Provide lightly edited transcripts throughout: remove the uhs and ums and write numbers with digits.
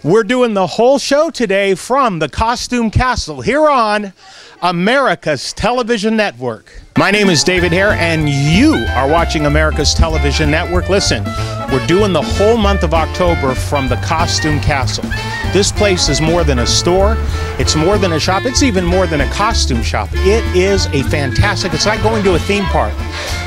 We're doing the whole show today from the Costume Castle here on America's Television Network. My name is David Hare, and you are watching America's Television Network. Listen, we're doing the whole month of October from the Costume Castle. This place is more than a store. It's more than a shop. It's even more than a costume shop. It is a fantastic, it's like going to a theme park.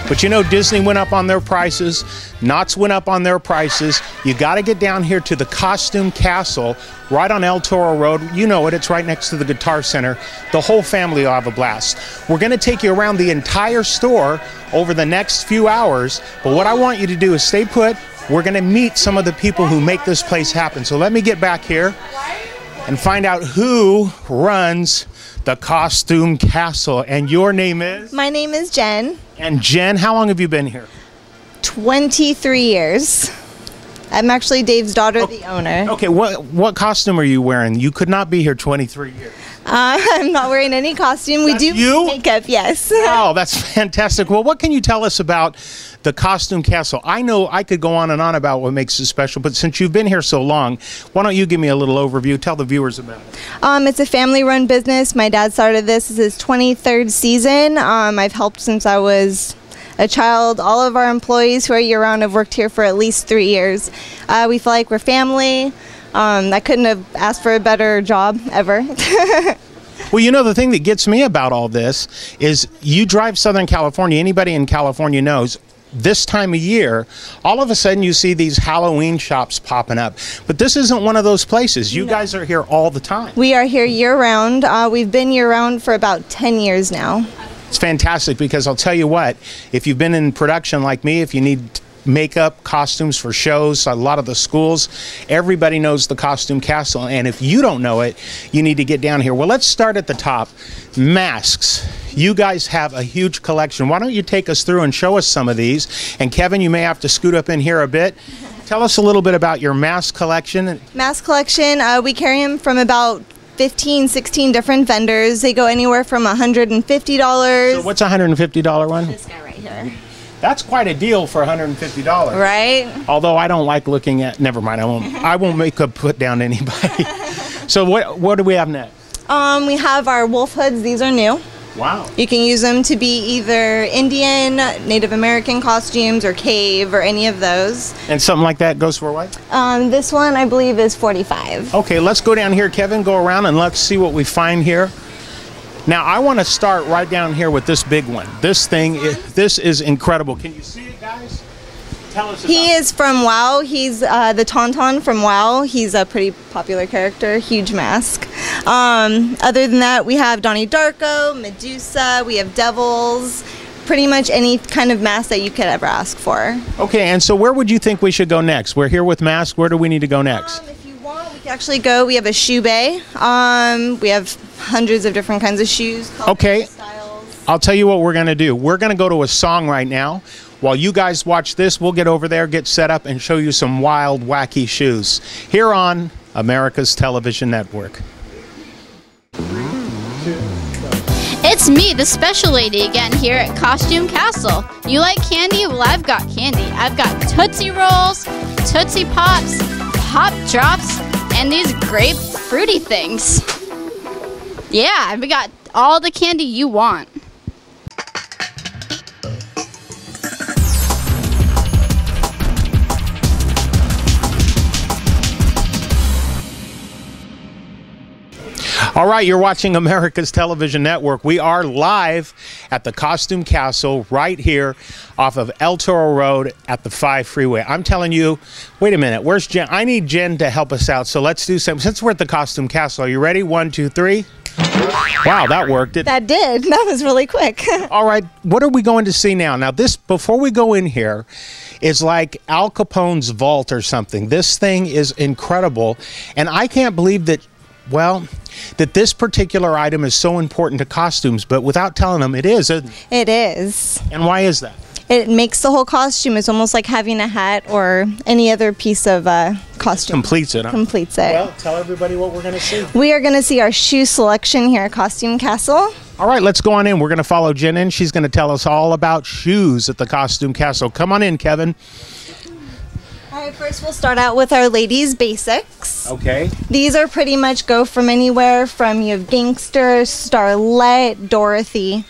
But you know, Disney went up on their prices. Knott's went up on their prices. You got to get down here to the Costume Castle right on El Toro Road. You know it. It's right next to the Guitar Center. The whole family will have a blast. We're going to take you around the entire store over the next few hours. But what I want you to do is stay put. We're going to meet some of the people who make this place happen. So let me get back here and find out who runs the Costume Castle. And your name is? My name is Jen. And Jen, how long have you been here? 23 years. I'm actually Dave's daughter, the owner. Okay, what costume are you wearing? You could not be here 23 years. I'm not wearing any costume. We do makeup, yes. Oh, that's fantastic. Well, what can you tell us about the Costume Castle? I know I could go on and on about what makes it special, but since you've been here so long, why don't you give me a little overview? Tell the viewers about it. It's a family-run business. My dad started this. This is his 23rd season. I've helped since I was a child. All of our employees who are year-round have worked here for at least 3 years. We feel like we're family. I couldn't have asked for a better job ever. Well, you know, the thing that gets me about all this is you drive Southern California. Anybody in California knows this time of year, all of a sudden you see these Halloween shops popping up. But this isn't one of those places. You guys are here all the time. We are here year-round. We've been year-round for about 10 years now. It's fantastic because I'll tell you what, if you've been in production like me, if you need makeup, costumes for shows, a lot of the schools, everybody knows the Costume Castle, and if you don't know it, you need to get down here. Well, let's start at the top. Masks. You guys have a huge collection. Why don't you take us through and show us some of these? And Kevin, you may have to scoot up in here a bit. Tell us a little bit about your mask collection. Mask collection, we carry them from about 15, 16 different vendors. They go anywhere from $150. So what's a $150 one? This guy right here. That's quite a deal for $150. Right? Although I don't like looking at, never mind, I won't make a put down anybody. So what do we have next? We have our wolf hoods. These are new. Wow. You can use them to be either Indian, Native American costumes, or cave, or any of those. And something like that goes for what? This one, I believe, is $45. Okay, let's go down here, Kevin. Go around and let's see what we find here. Now, I want to start right down here with this big one. This thing, this is incredible. Can you see it, guys? Tell us about He is from WoW. He's the Tauntaun from WoW. He's a pretty popular character, huge mask. Other than that, we have Donnie Darko, Medusa, we have devils, pretty much any kind of mask that you could ever ask for. Okay, and so where would you think we should go next? We're here with masks. Where do we need to go next? If you want, we can actually go. We have a shoe bay. We have hundreds of different kinds of shoes. Colors, okay, styles. I'll tell you what we're going to do. We're going to go to a song right now. While you guys watch this, we'll get over there, get set up, and show you some wild, wacky shoes here on America's Television Network. It's me, the special lady, again here at Costume Castle. You like candy? Well, I've got candy. I've got Tootsie Rolls, Tootsie Pops, Pop Drops, and these grape fruity things. Yeah, I've got all the candy you want. All right, you're watching America's Television Network. We are live at the Costume Castle right here off of El Toro Road at the 5 freeway. I'm telling you, wait a minute, where's Jen? I need Jen to help us out, so let's do something. Since we're at the Costume Castle, are you ready? 1, 2, 3. Wow, that worked. That did. That was really quick. All right, what are we going to see now? Now, this, before we go in here, is like Al Capone's vault or something. This thing is incredible, and I can't believe that, well, that this particular item is so important to costumes, but without telling them, it is. It is. And why is that? It makes the whole costume. It's almost like having a hat or any other piece of costume. Completes it. Huh? Completes it. Well, tell everybody what we're going to see. We are going to see our shoe selection here at Costume Castle. All right, let's go on in. We're going to follow Jen in. She's going to tell us all about shoes at the Costume Castle. Come on in, Kevin. I Alright, first we'll start out with our ladies basics. Okay. These are pretty much go from anywhere from you have Gangster, Starlet, Dorothy.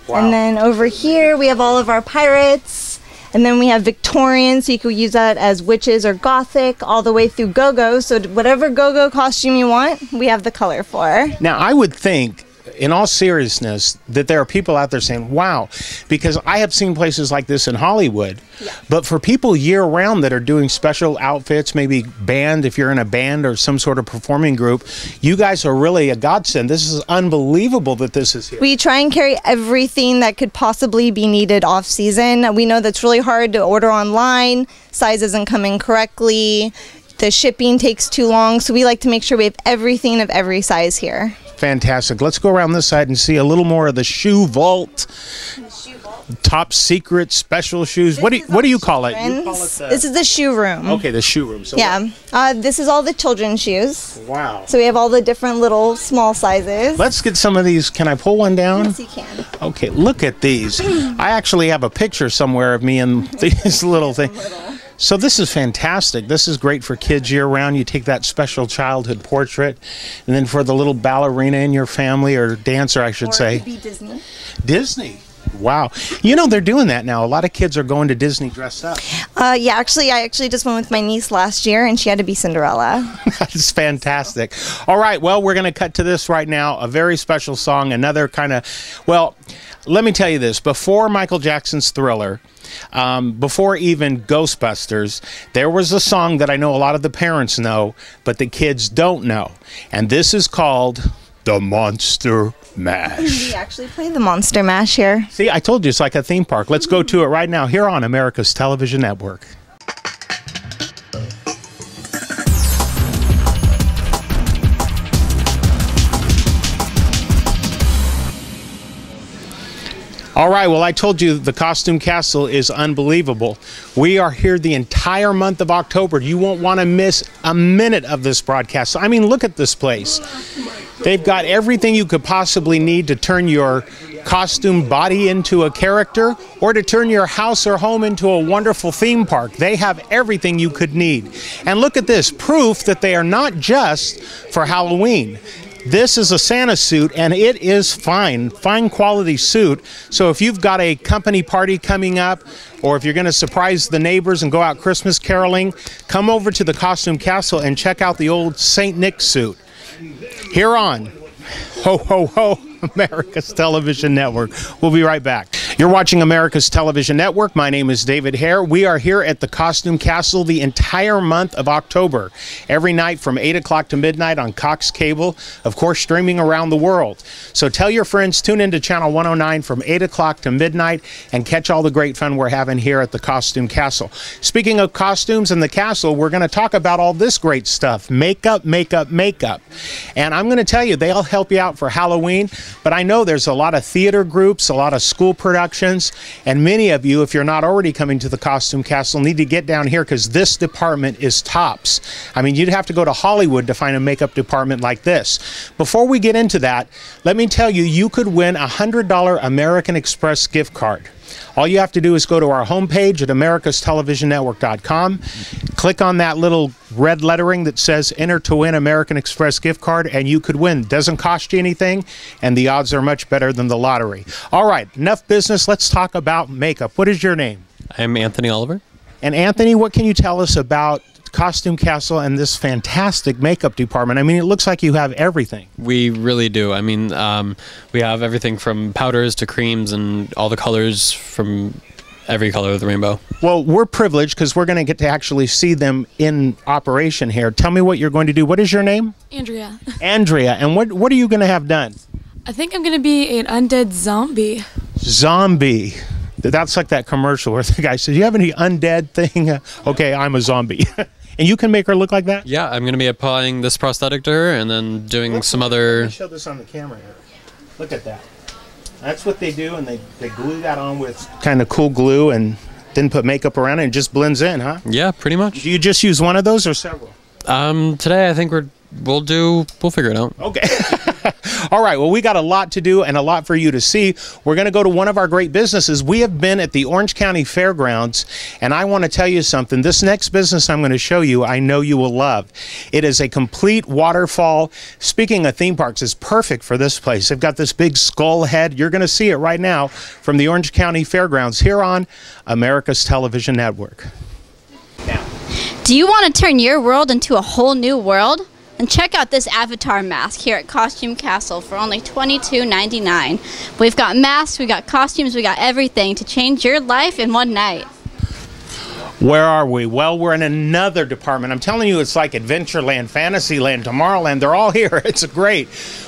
Wow. And then over here we have all of our pirates. And then we have Victorian, so you could use that as witches or gothic, all the way through go-go. So whatever go-go costume you want, we have the color for. Now, I would think, in all seriousness, that there are people out there saying, wow, because I have seen places like this in Hollywood. Yeah. But for people year-round that are doing special outfits, maybe band, if you're in a band or some sort of performing group, you guys are really a godsend. This is unbelievable that this is here. We try and carry everything that could possibly be needed off-season. We know that's really hard to order online. Size isn't coming correctly. The shipping takes too long. So we like to make sure we have everything of every size here. Fantastic. Let's go around this side and see a little more of the shoe vault. Top secret special shoes. What do you call it? You call it this is the shoe room. Okay, the shoe room. So yeah. This is all the children's shoes. Wow. So we have all the different little small sizes. Let's get some of these. Can I pull one down? Yes, you can. Okay, look at these. I actually have a picture somewhere of me in these little things. So this is fantastic. This is great for kids year-round. You take that special childhood portrait, and then for the little ballerina in your family, or dancer, I should say. It could be Disney. Disney. Wow. You know, they're doing that now. A lot of kids are going to Disney dressed up. Yeah, actually, I just went with my niece last year, and she had to be Cinderella. That's fantastic. All right, well, we're going to cut to this right now. A very special song, another kind of, well, let me tell you this. Before Michael Jackson's Thriller, before even Ghostbusters, there was a song that I know a lot of the parents know, but the kids don't know. And this is called The Monster Mash. We actually play the Monster Mash here. See, I told you it's like a theme park. Let's go to it right now here on America's Television Network. All right, well, I told you the Costume Castle is unbelievable. We are here the entire month of October. You won't want to miss a minute of this broadcast. I mean, look at this place. They've got everything you could possibly need to turn your costume body into a character, or to turn your house or home into a wonderful theme park. They have everything you could need. And look at this, proof that they are not just for Halloween. This is a Santa suit, and it is fine quality suit. So if you've got a company party coming up, or if you're going to surprise the neighbors and go out Christmas caroling, come over to the Costume Castle and check out the old St. Nick suit. Here on Ho Ho Ho, America's Television Network. We'll be right back. You're watching America's Television Network. My name is David Hare. We are here at the Costume Castle the entire month of October, every night from 8 o'clock to midnight on Cox Cable, of course, streaming around the world. So tell your friends, tune into Channel 109 from 8 o'clock to midnight and catch all the great fun we're having here at the Costume Castle. Speaking of costumes and the castle, we're going to talk about all this great stuff, makeup, makeup, makeup. And I'm going to tell you, they all help you out for Halloween, but I know there's a lot of theater groups, a lot of school productions, and many of you, if you're not already coming to the Costume Castle, need to get down here because this department is tops. I mean, you'd have to go to Hollywood to find a makeup department like this. Before we get into that, let me tell you, you could win a $100 American Express gift card. All you have to do is go to our homepage at americastelevisionnetwork.com, click on that little red lettering that says enter to win American Express gift card, and you could win. Doesn't cost you anything, and the odds are much better than the lottery. All right, enough business. Let's talk about makeup. What is your name? I'm Anthony Oliver. And Anthony, what can you tell us about Costume Castle and this fantastic makeup department? I mean, it looks like you have everything. We really do. I mean, we have everything from powders to creams and all the colors from every color of the rainbow. Well, we're privileged because we're going to get to actually see them in operation here. Tell me what you're going to do. What is your name? Andrea. Andrea. And what are you going to have done? I think I'm going to be an undead zombie. Zombie. That's like that commercial where the guy says, "You have any undead thing?" Okay, I'm a zombie. And you can make her look like that? Yeah, I'm going to be applying this prosthetic to her and then doing some other... Let me show this on the camera here. Look at that. That's what they do, and they glue that on with kind of cool glue and then put makeup around it and it just blends in, huh? Yeah, pretty much. Do you just use one of those or several? Today I think we're we'll figure it out. Okay. All right. Well, we got a lot to do and a lot for you to see. We're going to go to one of our great businesses. We have been at the Orange County Fairgrounds, and I want to tell you something. This next business I'm going to show you, I know you will love. It is a complete waterfall. Speaking of theme parks, it's perfect for this place. They've got this big skull head. You're going to see it right now from the Orange County Fairgrounds here on America's Television Network. Do you want to turn your world into a whole new world? And check out this avatar mask here at Costume Castle for only $22.99. We've got masks, we got costumes, we got everything to change your life in one night. Where are we? Well, we're in another department. I'm telling you, it's like Adventureland, Fantasyland, Tomorrowland. They're all here. It's great.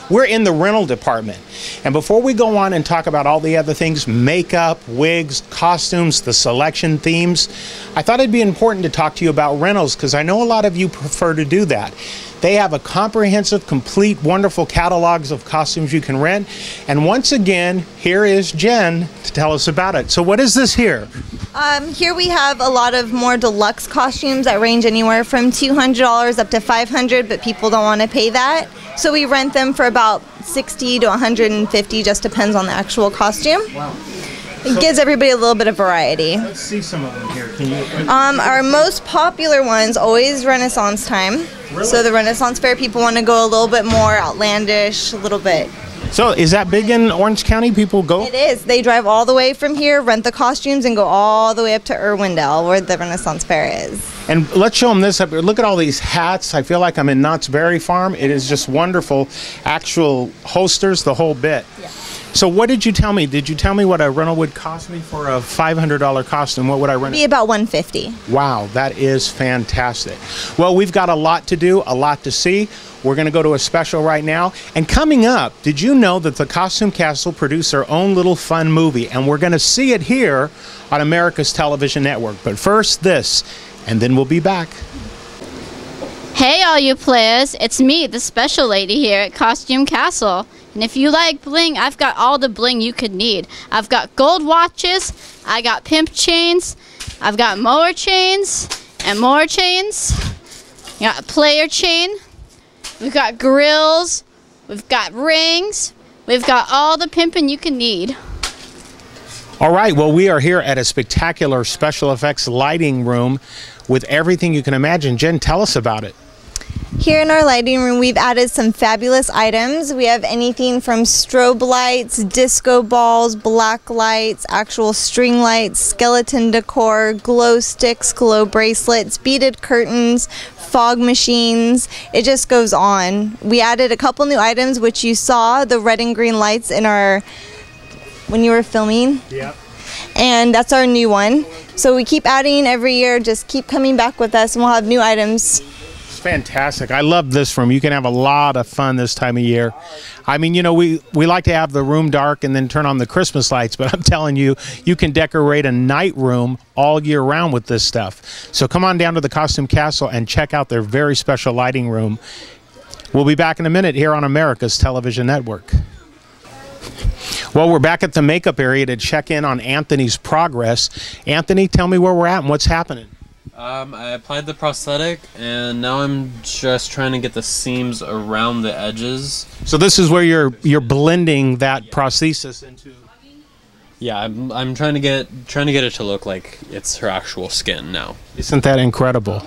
We're in the rental department. And before we go on and talk about all the other things, makeup, wigs, costumes, the selection themes, I thought it'd be important to talk to you about rentals because I know a lot of you prefer to do that. They have a comprehensive, complete, wonderful catalogs of costumes you can rent. And once again, here is Jen to tell us about it. So what is this here? Here we have a lot of more deluxe costumes that range anywhere from $200 up to $500, but people don't want to pay that. So we rent them for about $60 to $150, just depends on the actual costume. Wow. It gives everybody a little bit of variety. Let's see some of them here. Can you? Our most popular one's always Renaissance time. Really? So the Renaissance Fair, people want to go a little bit more outlandish, a little bit. So is that big in Orange County? People go? It is. They drive all the way from here, rent the costumes, and go all the way up to Irwindale, where the Renaissance Fair is. And let's show them this up here. Look at all these hats. I feel like I'm in Knott's Berry Farm. It is just wonderful. Actual holsters, the whole bit. Yeah. So what did you tell me? Did you tell me what a rental would cost me for a $500 costume? What would I rent? It'd be about $150. Wow, that is fantastic. Well, we've got a lot to do, a lot to see. We're going to go to a special right now. And coming up, did you know that the Costume Castle produced their own little fun movie? And we're going to see it here on America's Television Network. But first, this, and then we'll be back. Hey all you players, it's me, the special lady here at Costume Castle. And if you like bling, I've got all the bling you could need. I've got gold watches, I got pimp chains, I've got mower chains and more chains. We got a player chain, we've got grills, we've got rings, we've got all the pimping you can need. All right, well, we are here at a spectacular special effects lighting room with everything you can imagine. Jen, tell us about it. Here in our lighting room, we've added some fabulous items. We have anything from strobe lights, disco balls, black lights, actual string lights, skeleton decor, glow sticks, glow bracelets, beaded curtains, fog machines. It just goes on. We added a couple new items, which you saw, the red and green lights in our, when you were filming. Yep. And that's our new one. So we keep adding every year, just keep coming back with us and we'll have new items. Fantastic. I love this room. You can have a lot of fun this time of year. I mean, you know, we like to have the room dark and then turn on the Christmas lights, but I'm telling you, you can decorate a night room all year round with this stuff. So come on down to the Costume Castle and check out their very special lighting room. We'll be back in a minute here on America's Television Network. Well, we're back at the makeup area to check in on Anthony's progress. Anthony, tell me where we're at and what's happening. I applied the prosthetic, and now I'm just trying to get the seams around the edges. So this is where you're blending that prosthesis into. Yeah, I'm trying to get it to look like it's her actual skin now. Isn't that incredible?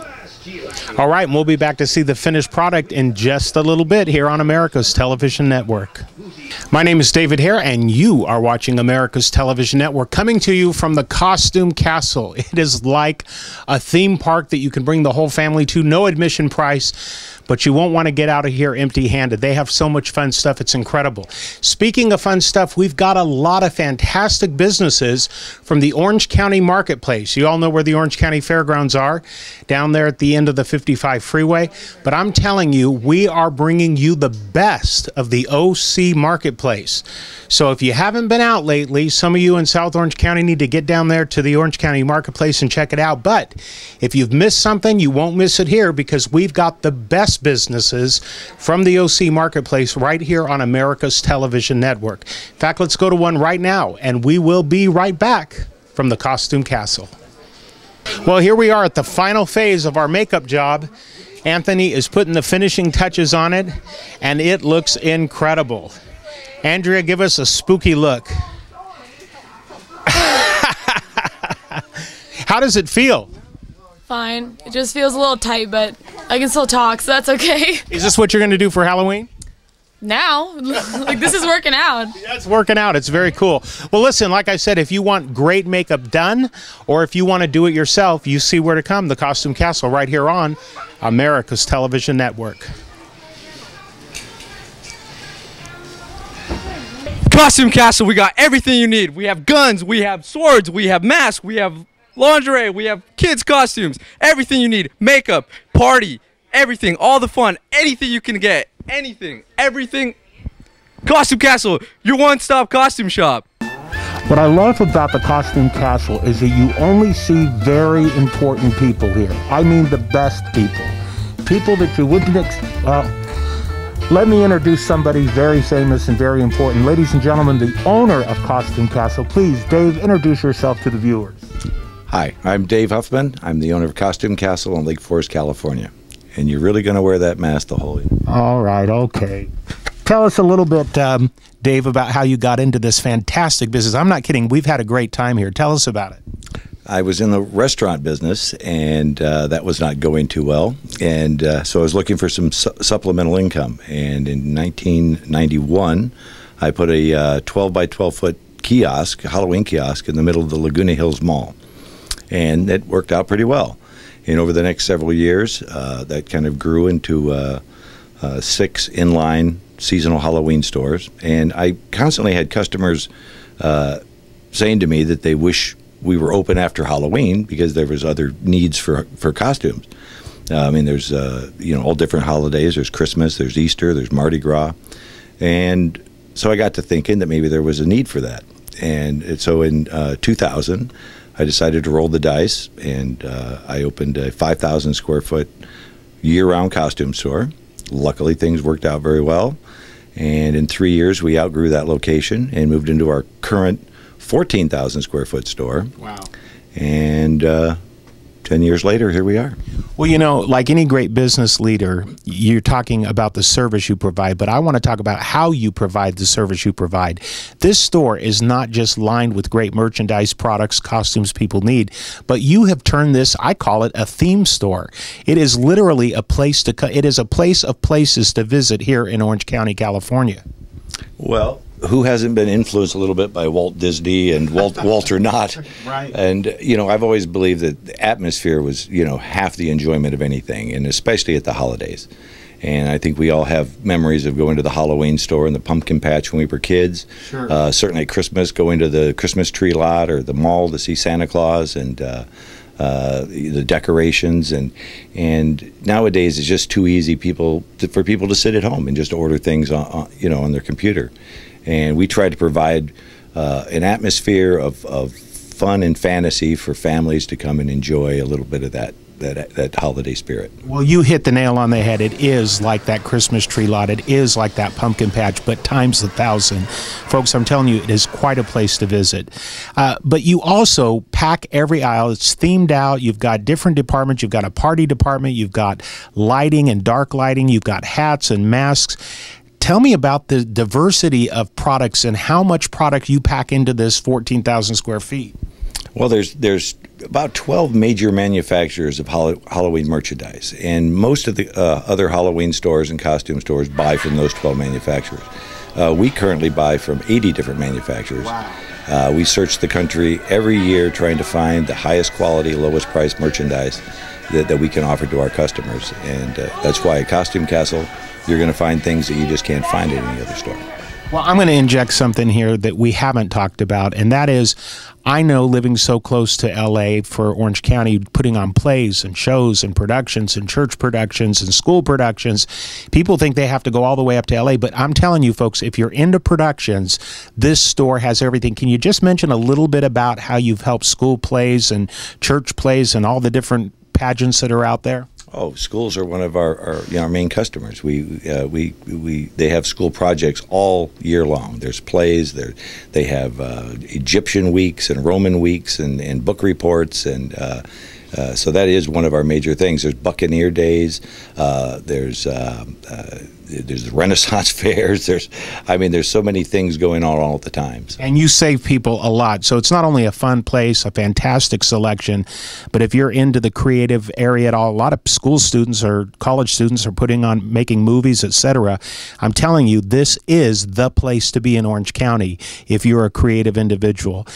All right, and we'll be back to see the finished product in just a little bit here on America's Television Network. My name is David Hare, and you are watching America's Television Network, coming to you from the Costume Castle. It is like a theme park that you can bring the whole family to, no admission price, but you won't want to get out of here empty-handed. They have so much fun stuff, it's incredible. Speaking of fun stuff, we've got a lot of fantastic businesses from the Orange County Marketplace. You all know where the Orange County Fairgrounds are, down there at the end of the 55 freeway. But I'm telling you, we are bringing you the best of the OC Marketplace. So if you haven't been out lately, some of you in South Orange County need to get down there to the Orange County Marketplace and check it out. But if you've missed something, you won't miss it here because we've got the best businesses from the OC Marketplace right here on America's Television Network. In fact, let's go to one right now, and we will be right back from the Costume Castle. Well, here we are at the final phase of our makeup job, Anthony is putting the finishing touches on it, and it looks incredible. Andrea, give us a spooky look. How does it feel? Fine. It just feels a little tight, but I can still talk, so that's okay. Is this what you're going to do for Halloween? Now, like, this is working out. That's working out. It's very cool. Well, listen, like I said, if you want great makeup done, or if you want to do it yourself, you see where to come. The Costume Castle right here on America's Television Network. Costume Castle, we got everything you need. We have guns, we have swords, we have masks, we have lingerie, we have kids' costumes, everything you need. Makeup, party, everything, all the fun, anything you can get, anything, everything. Costume Castle, your one-stop costume shop. What I love about the Costume Castle is that you only see very important people here. I mean the best people. People that you wouldn't let me introduce somebody very famous and very important. Ladies and gentlemen, the owner of Costume Castle. Please, Dave, introduce yourself to the viewers. Hi, I'm Dave Huffman. I'm the owner of Costume Castle in Lake Forest, California. And you're really going to wear that mask the whole year. All right, okay. Tell us a little bit, Dave, about how you got into this fantastic business. I'm not kidding. We've had a great time here. Tell us about it. I was in the restaurant business, and that was not going too well. And so I was looking for some supplemental income. And in 1991, I put a 12 by 12 foot kiosk, Halloween kiosk, in the middle of the Laguna Hills Mall. And it worked out pretty well. And over the next several years, that kind of grew into 6 inline seasonal Halloween stores. And I constantly had customers saying to me that they wish we were open after Halloween because there was other needs for costumes. I mean, there's all different holidays. There's Christmas, there's Easter, there's Mardi Gras, and so I got to thinking that maybe there was a need for that. And so in 2000, I decided to roll the dice, and I opened a 5,000 square foot year-round costume store. Luckily, things worked out very well, and in 3 years, we outgrew that location and moved into our current 14,000 square foot store. Wow. And 10 years later, here we are. Well, you know, like any great business leader, you're talking about the service you provide, but I want to talk about how you provide the service you provide. This store is not just lined with great merchandise, products, costumes people need, but you have turned this, I call it a theme store. It is literally a place it is a place of places to visit here in Orange County, California. Well, who hasn't been influenced a little bit by Walt Disney and Walter Knott? Right. And, you know, I've always believed that the atmosphere was, you know, half the enjoyment of anything, and especially at the holidays. And I think we all have memories of going to the Halloween store and the pumpkin patch when we were kids. Sure. Certainly at Christmas, going to the Christmas tree lot or the mall to see Santa Claus and the decorations. And nowadays it's just too easy for people to sit at home and just order things on their computer. And we try to provide an atmosphere of fun and fantasy for families to come and enjoy a little bit of that holiday spirit. Well, you hit the nail on the head. It is like that Christmas tree lot. It is like that pumpkin patch, but times 1,000. Folks, I'm telling you, it is quite a place to visit. But you also pack every aisle. It's themed out. You've got different departments. You've got a party department. You've got lighting and dark lighting. You've got hats and masks. Tell me about the diversity of products and how much product you pack into this 14,000 square feet. Well, there's about 12 major manufacturers of Halloween merchandise, and most of the other Halloween stores and costume stores buy from those 12 manufacturers. We currently buy from 80 different manufacturers. Wow. We search the country every year trying to find the highest quality, lowest price merchandise that we can offer to our customers, and that's why at Costume Castle, you're going to find things that you just can't find at any other store. Well, I'm going to inject something here that we haven't talked about, and that is, I know living so close to LA for Orange County, putting on plays and shows and productions and church productions and school productions, people think they have to go all the way up to LA, but I'm telling you folks, if you're into productions, this store has everything. Can you just mention a little bit about how you've helped school plays and church plays and all the different pageants that are out there? Oh, schools are one of our main customers. They have school projects all year long. There's plays. They have Egyptian weeks and Roman weeks and book reports, and So that is one of our major things. There's Buccaneer Days. There's Renaissance fairs. There's so many things going on all the time. So. And you save people a lot. So it's not only a fun place, a fantastic selection, but if you're into the creative area at all, a lot of school students or college students are making movies, etc. I'm telling you, this is the place to be in Orange County if you're a creative individual.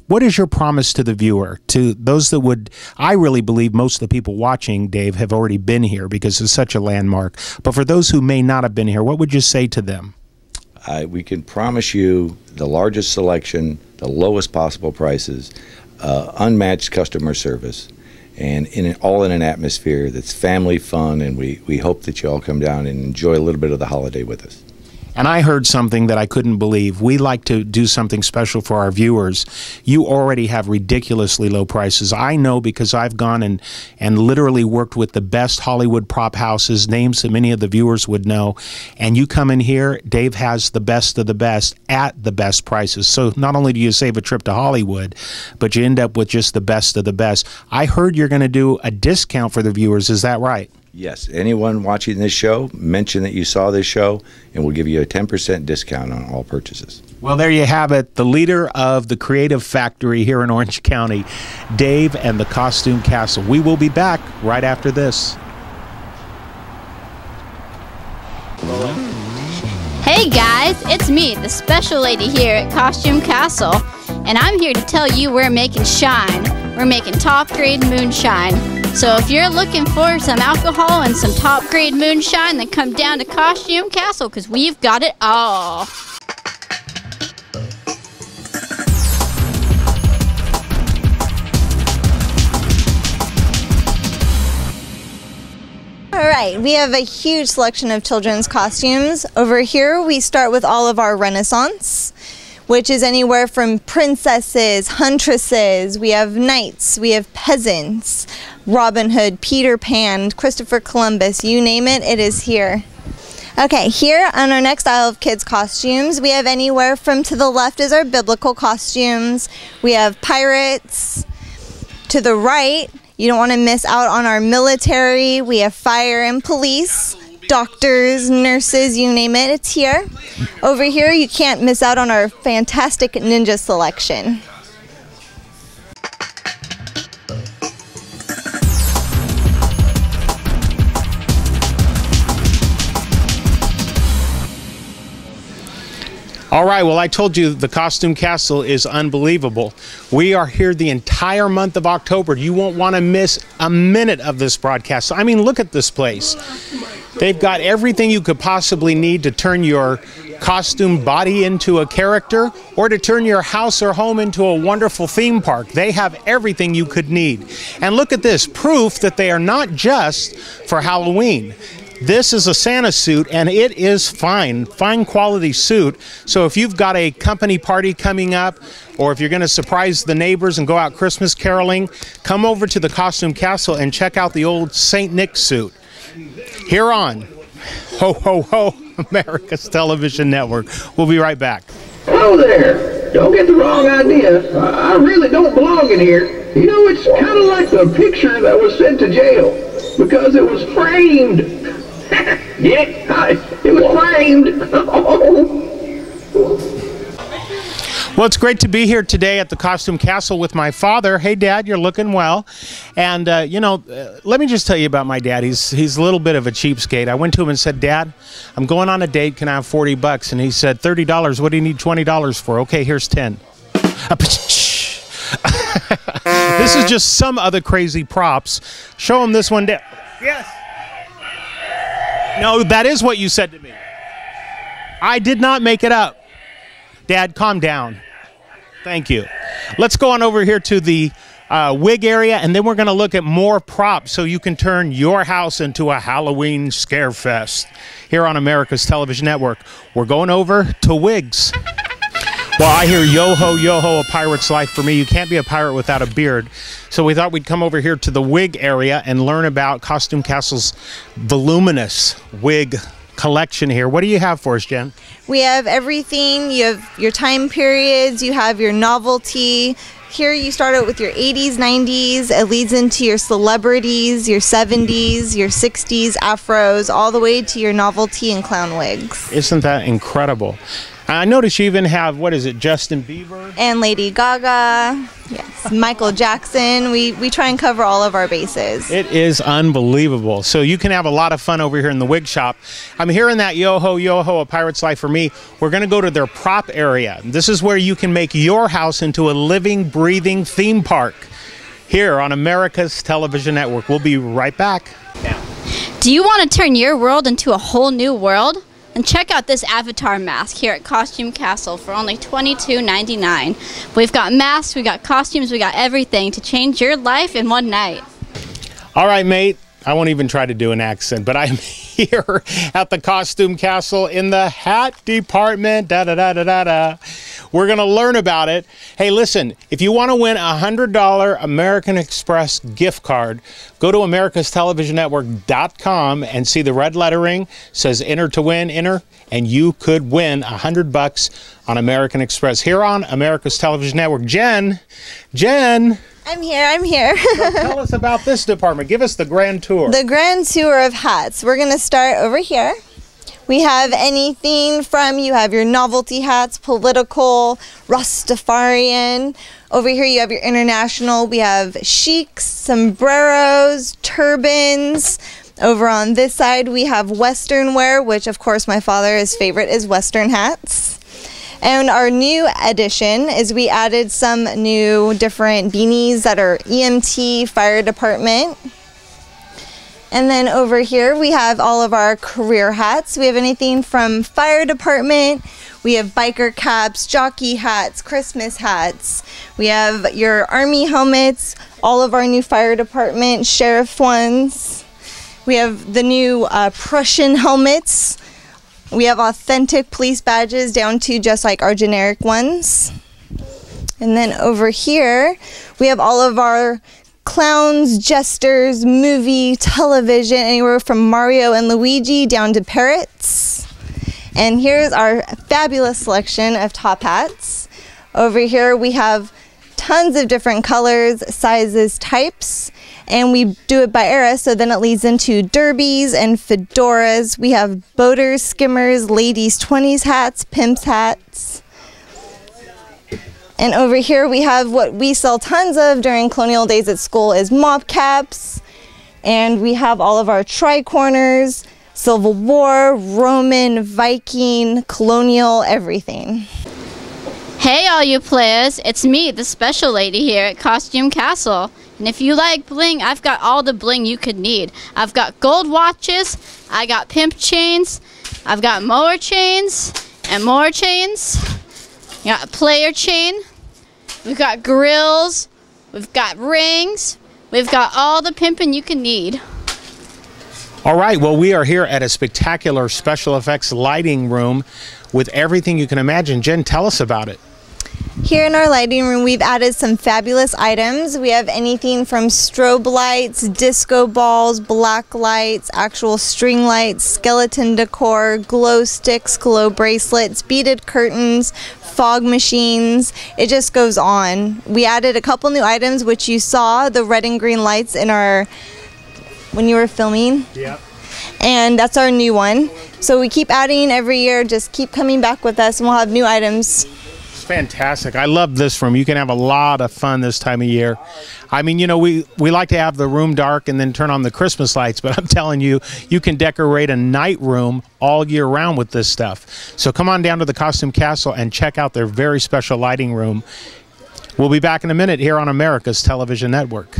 What is your promise to the viewer, to those that would, I really believe most of the people watching, Dave, have already been here because it's such a landmark. But for those who may not have been here, what would you say to them? We can promise you the largest selection, the lowest possible prices, unmatched customer service, and all in an atmosphere that's family fun, and we hope that you all come down and enjoy a little bit of the holiday with us. And I heard something that I couldn't believe. We like to do something special for our viewers. You already have ridiculously low prices. I know because I've gone and literally worked with the best Hollywood prop houses, names that many of the viewers would know. And you come in here, Dave has the best of the best at the best prices. So not only do you save a trip to Hollywood, but you end up with just the best of the best. I heard you're going to do a discount for the viewers. Is that right? Yes, anyone watching this show, mention that you saw this show, and we'll give you a 10% discount on all purchases. Well, there you have it. The leader of the Creative Factory here in Orange County, Dave and the Costume Castle. We will be back right after this. Hey guys, it's me, the special lady here at Costume Castle, and I'm here to tell you we're making shine. We're making top grade moonshine. So if you're looking for some alcohol and some top grade moonshine, then come down to Costume Castle because we've got it all. All right, we have a huge selection of children's costumes. Over here, we start with all of our Renaissance, which is anywhere from princesses, huntresses, we have knights, we have peasants, Robin Hood, Peter Pan, Christopher Columbus, you name it, it is here. Okay, here on our next aisle of kids' costumes, we have anywhere from, to the left is our biblical costumes, we have pirates. To the right, you don't want to miss out on our military, we have fire and police, doctors, nurses, you name it, it's here. Over here, you can't miss out on our fantastic ninja selection. All right, well, I told you the Costume Castle is unbelievable. We are here the entire month of October. You won't want to miss a minute of this broadcast. I mean, look at this place. They've got everything you could possibly need to turn your costume body into a character or to turn your house or home into a wonderful theme park. They have everything you could need. And look at this, proof that they are not just for Halloween. This is a Santa suit, and it is fine quality suit. So if you've got a company party coming up, or if you're going to surprise the neighbors and go out Christmas caroling, come over to the Costume Castle and check out the old St. Nick suit. Here on Ho Ho Ho, America's Television Network. We'll be right back. Hello there. Don't get the wrong idea. I really don't belong in here. You know, it's kind of like the picture that was sent to jail because it was framed. Get it? It was framed. Well, it's great to be here today at the Costume Castle with my father. Hey, Dad, you're looking well. And, you know, let me just tell you about my dad. He's a little bit of a cheapskate. I went to him and said, Dad, I'm going on a date. Can I have $40? And he said, $30. What do you need $20 for? Okay, here's 10. This is just some other crazy props. Show him this one, Dad. Yes. No, that is what you said to me. I did not make it up. Dad, calm down. Thank you. Let's go on over here to the wig area, and then we're going to look at more props so you can turn your house into a Halloween scare fest here on America's Television Network. We're going over to wigs. Well, I hear yo-ho, yo-ho, a pirate's life for me. You can't be a pirate without a beard. So we thought we'd come over here to the wig area and learn about Costume Castle's voluminous wig collection here. What do you have for us, Jen? We have everything. You have your time periods, you have your novelty, Here you start out with your 80s, 90s. It leads into your celebrities, your 70s, your 60s, afros, all the way to your novelty and clown wigs. Isn't that incredible? I notice you even have, what is it, Justin Bieber? And Lady Gaga, yes, Michael Jackson. We try and cover all of our bases. It is unbelievable. So you can have a lot of fun over here in the wig shop. I'm hearing that yo-ho, yo-ho, a pirate's life for me. We're going to go to their prop area. This is where you can make your house into a living, breathing theme park here on America's Television Network. We'll be right back. Do you want to turn your world into a whole new world? And check out this avatar mask here at Costume Castle for only $22.99. We've got masks, we got costumes, we got everything to change your life in one night. All right, mate. I won't even try to do an accent, but I'm here at the Costume Castle in the hat department. Da-da-da-da-da-da. We're going to learn about it. Hey, listen, if you want to win a $100 American Express gift card, go to americastelevisionnetwork.com and see the red lettering. It says enter to win, enter, and you could win $100 on American Express here on America's Television Network. Jen. I'm here. So tell us about this department. Give us the grand tour. The grand tour of hats. We're going to start over here. We have anything from, you have your novelty hats, political, Rastafarian. Over here you have your international. We have chics, sombreros, turbans. Over on this side we have Western wear, which of course my father's favorite is Western hats. And our new addition is we added some new different beanies that are EMT, fire department. And then over here we have all of our career hats. We have anything from fire department, we have biker caps, jockey hats, Christmas hats. We have your army helmets, all of our new fire department, sheriff ones. We have the new Prussian helmets. We have authentic police badges down to just like our generic ones. And then over here, we have all of our clowns, jesters, movie, television, anywhere from Mario and Luigi down to parrots. And here's our fabulous selection of top hats. Over here we have tons of different colors, sizes, types. And we do it by era, so then it leads into derbies and fedoras. We have boaters, skimmers, ladies' 20s hats, pimps hats. And over here we have what we sell tons of during colonial days at school is mop caps. And we have all of our tricorners, Civil War, Roman, Viking, colonial, everything. Hey all you players, it's me, the special lady here at Costume Castle. And if you like bling, I've got all the bling you could need. I've got gold watches, I got pimp chains, I've got mower chains and more chains. We got a player chain, we've got grills, we've got rings, we've got all the pimping you can need. All right, well, we are here at a spectacular special effects lighting room with everything you can imagine. Jen, tell us about it. Here in our lighting room, we've added some fabulous items. We have anything from strobe lights, disco balls, black lights, actual string lights, skeleton decor, glow sticks, glow bracelets, beaded curtains, fog machines. It just goes on. We added a couple new items, which you saw, the red and green lights in our, when you were filming. Yep. And that's our new one. So we keep adding every year. Just keep coming back with us and we'll have new items. Fantastic. I love this room. You can have a lot of fun this time of year. I mean, you know, we like to have the room dark and then turn on the Christmas lights, but I'm telling you, you can decorate a night room all year round with this stuff. So come on down to the Costume Castle and check out their very special lighting room. We'll be back in a minute here on America's Television Network.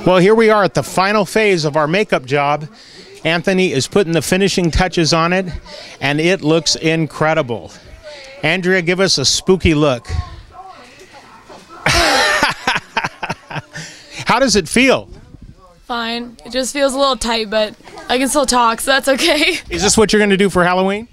Well, here we are at the final phase of our makeup job. Anthony is putting the finishing touches on it, and it looks incredible. Andrea, give us a spooky look. How does it feel? Fine. It just feels a little tight, but I can still talk, so that's okay. Is this what you're going to do for Halloween?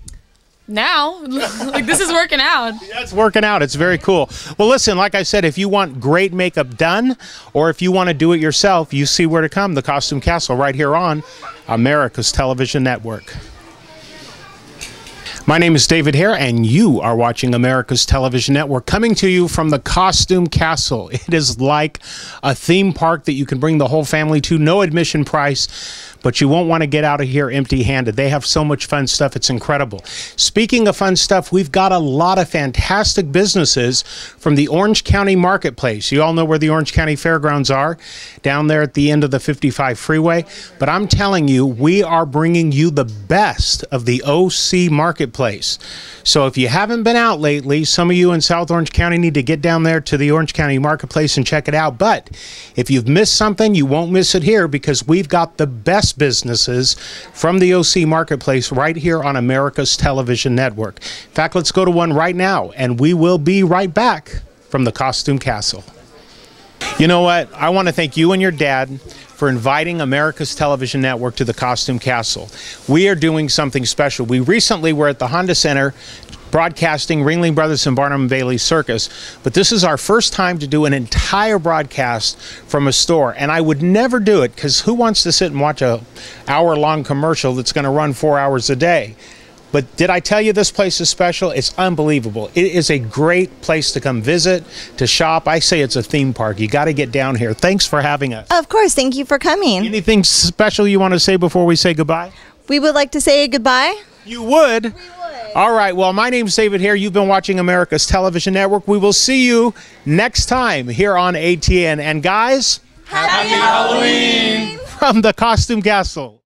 Now, like, this is working out. Yeah, it's working out. It's very cool. Well, listen, like I said, if you want great makeup done, or if you want to do it yourself, you see where to come. The Costume Castle right here on America's Television Network. My name is David Hare, and you are watching America's Television Network, coming to you from the Costume Castle. It is like a theme park that you can bring the whole family to, no admission price, but you won't want to get out of here empty-handed. They have so much fun stuff, it's incredible. Speaking of fun stuff, we've got a lot of fantastic businesses from the Orange County Marketplace. You all know where the Orange County Fairgrounds are, down there at the end of the 55 freeway. But I'm telling you, we are bringing you the best of the OC Marketplace. So if you haven't been out lately, some of you in South Orange County need to get down there to the Orange County Marketplace and check it out. But if you've missed something, you won't miss it here, because we've got the best businesses from the OC Marketplace right here on America's Television Network. In fact, let's go to one right now, and we will be right back from the Costume Castle. You know what? I want to thank you and your dad for inviting America's Television Network to the Costume Castle. We are doing something special. We recently were at the Honda Center broadcasting Ringling Brothers and Barnum and Bailey Circus, but this is our first time to do an entire broadcast from a store, and I would never do it, because who wants to sit and watch a hour-long commercial that's going to run 4 hours a day? But did I tell you this place is special? It's unbelievable. It is a great place to come visit, to shop. I say it's a theme park. You got to get down here. Thanks for having us. Of course, thank you for coming. Anything special you want to say before we say goodbye? We would like to say goodbye. You would? We would. All right. Well, my name's David Hare. You've been watching America's Television Network. We will see you next time here on ATN. And guys, Happy Halloween! From the Costume Castle.